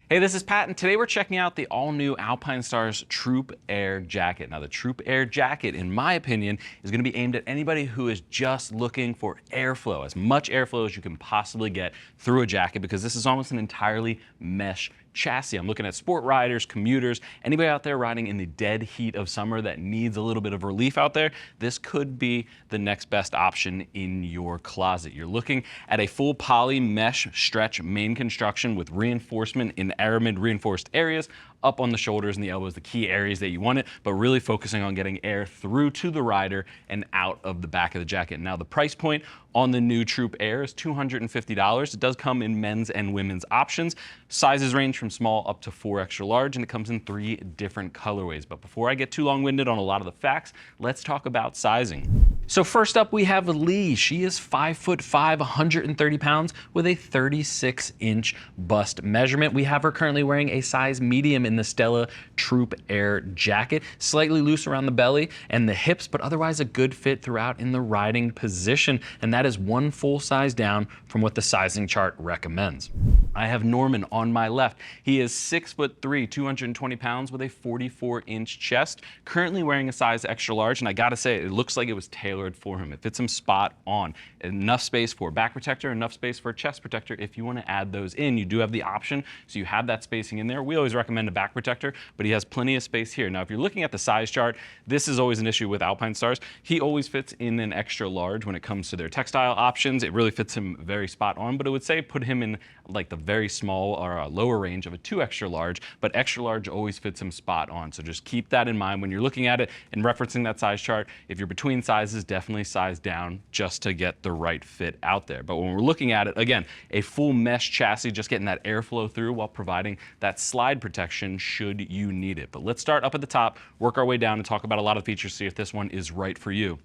Hey, this is Pat, and today we're checking out the all-new Alpinestars Troop Air Jacket. Now, the Troop Air Jacket, in my opinion, is going to be aimed at anybody who is just looking for airflow, as much airflow as you can possibly get through a jacket, because this is almost an entirely mesh chassis. I'm looking at sport riders, commuters, anybody out there riding in the dead heat of summer that needs a little bit of relief out there. This could be the next best option in your closet. You're looking at a full poly mesh stretch main construction with reinforcement in aramid reinforced areas, up on the shoulders and the elbows, the key areas that you want it, but really focusing on getting air through to the rider and out of the back of the jacket. Now, the price point on the new Troop Air is $250. It does come in men's and women's options. Sizes range from small up to 4 extra large, and it comes in 3 different colorways. But before I get too long-winded on a lot of the facts, let's talk about sizing. So first up, we have Lee. She is 5'5", 130 pounds with a 36-inch bust measurement. We have her currently wearing a size medium in the Stella Troop Air jacket, slightly loose around the belly and the hips, but otherwise a good fit throughout in the riding position. And that is 1 full size down from what the sizing chart recommends. I have Norman on my left. He is 6'3", 220 pounds with a 44-inch chest, currently wearing a size extra large, and I gotta say, it looks like it was tailored for him. It fits him spot on. Enough space for back protector, enough space for a chest protector. If you want to add those in, you do have the option, so you have that spacing in there. We always recommend a back protector, but he has plenty of space here. Now, if you're looking at the size chart, this is always an issue with Alpinestars. He always fits in an extra large when it comes to their textile options. It really fits him very spot on, but it would say put him in like the very small or lower range of a 2 extra large, but extra large always fits him spot on. So just keep that in mind when you're looking at it and referencing that size chart. If you're between sizes, definitely size down just to get the right fit out there. But when we're looking at it, again, a full mesh chassis, just getting that airflow through while providing that slide protection should you need it. But let's start up at the top, work our way down and talk about a lot of features, see if this one is right for you.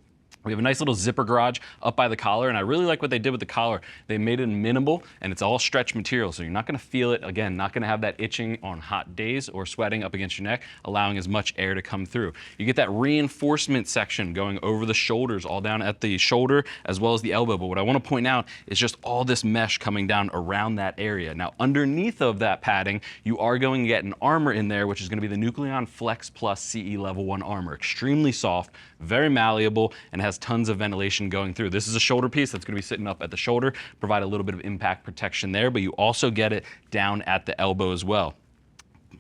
We have a nice little zipper garage up by the collar, and I really like what they did with the collar. They made it minimal, and it's all stretch material, so you're not going to feel it. Again, not going to have that itching on hot days or sweating up against your neck, allowing as much air to come through. You get that reinforcement section going over the shoulders, all down at the shoulder as well as the elbow. But what I want to point out is just all this mesh coming down around that area. Now, underneath of that padding, you are going to get an armor in there, which is going to be the Nucleon Flex Plus CE Level 1 armor. Extremely soft, very malleable, and has tons of ventilation going through. This is a shoulder piece that's going to be sitting up at the shoulder, provide a little bit of impact protection there, but you also get it down at the elbow as well.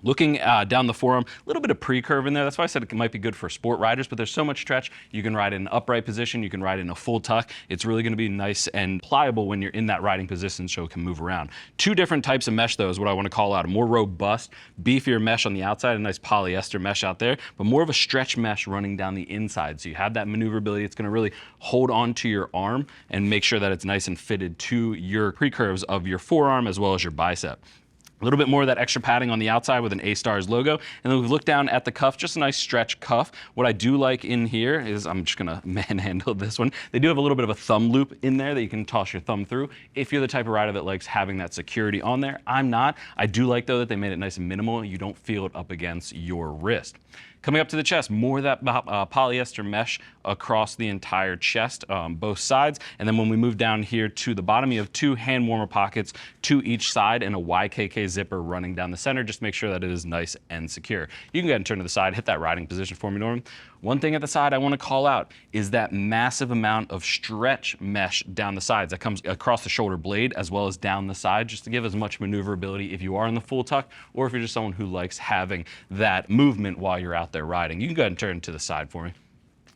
Looking down the forearm, a little bit of pre-curve in there. That's why I said it might be good for sport riders, but there's so much stretch. You can ride in an upright position. You can ride in a full tuck. It's really going to be nice and pliable when you're in that riding position so it can move around. 2 different types of mesh, though, is what I want to call out. A more robust, beefier mesh on the outside, a nice polyester mesh out there, but more of a stretch mesh running down the inside. So you have that maneuverability. It's going to really hold on to your arm and make sure that it's nice and fitted to your pre-curves of your forearm as well as your bicep. A little bit more of that extra padding on the outside with an A-Stars logo. And then we've looked down at the cuff, just a nice stretch cuff. What I do like in here is, I'm just gonna manhandle this one. They do have a little bit of a thumb loop in there that you can toss your thumb through if you're the type of rider that likes having that security on there. I'm not. I do like, though, that they made it nice and minimal. You don't feel it up against your wrist. Coming up to the chest, more of that polyester mesh across the entire chest, both sides. And then when we move down here to the bottom, you have 2 hand warmer pockets to each side and a YKK zipper running down the center. Just make sure that it is nice and secure. You can go ahead and turn to the side, hit that riding position for me, Norman. One thing at the side I want to call out is that massive amount of stretch mesh down the sides that comes across the shoulder blade as well as down the side, just to give as much maneuverability if you are in the full tuck or if you're just someone who likes having that movement while you're out there riding. You can go ahead and turn to the side for me.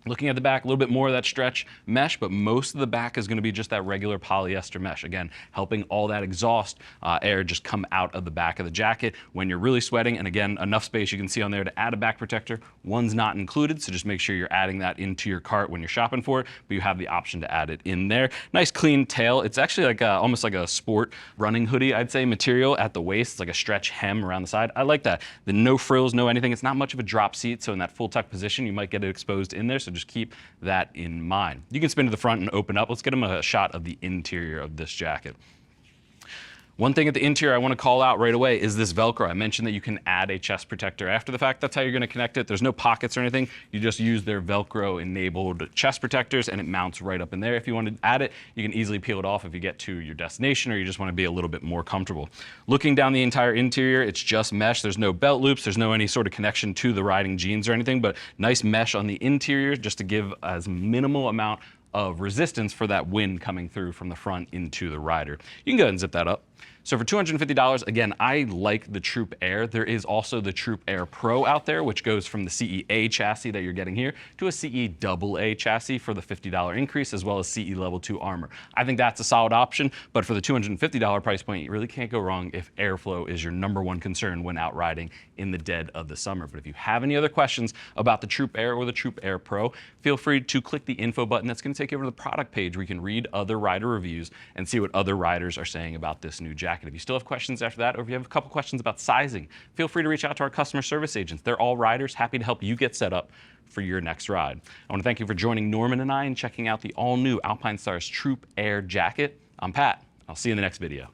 Looking at the back, a little bit more of that stretch mesh, but most of the back is going to be just that regular polyester mesh. Again, helping all that exhaust air just come out of the back of the jacket when you're really sweating. And again, enough space you can see on there to add a back protector. One's not included, so just make sure you're adding that into your cart when you're shopping for it, but you have the option to add it in there. Nice clean tail. It's actually like almost like a sport running hoodie, I'd say, material at the waist. It's like a stretch hem around the side. I like that. The no frills, no anything. It's not much of a drop seat, so in that full tuck position, you might get it exposed in there, so just keep that in mind. You can spin to the front and open up. Let's get them a shot of the interior of this jacket. One thing at the interior I want to call out right away is this Velcro. I mentioned that you can add a chest protector after the fact. That's how you're going to connect it. There's no pockets or anything. You just use their Velcro enabled chest protectors and it mounts right up in there. If you want to add it, you can easily peel it off if you get to your destination or you just want to be a little bit more comfortable. Looking down the entire interior, it's just mesh. There's no belt loops. There's no any sort of connection to the riding jeans or anything, but nice mesh on the interior just to give as minimal amount of resistance for that wind coming through from the front into the rider. You can go ahead and zip that up. So for $250, again, I like the Troop Air. There is also the Troop Air Pro out there, which goes from the CEA chassis that you're getting here to a CE AA chassis for the $50 increase, as well as CE Level 2 armor. I think that's a solid option, but for the $250 price point, you really can't go wrong if airflow is your #1 concern when out riding in the dead of the summer. But if you have any other questions about the Troop Air or the Troop Air Pro, feel free to click the info button. That's going to take you over to the product page where you can read other rider reviews and see what other riders are saying about this new jacket. If you still have questions after that, or if you have a couple questions about sizing, feel free to reach out to our customer service agents. They're all riders, happy to help you get set up for your next ride. I want to thank you for joining Norman and I and checking out the all-new Alpinestars Troop Air jacket. I'm Pat. I'll see you in the next video.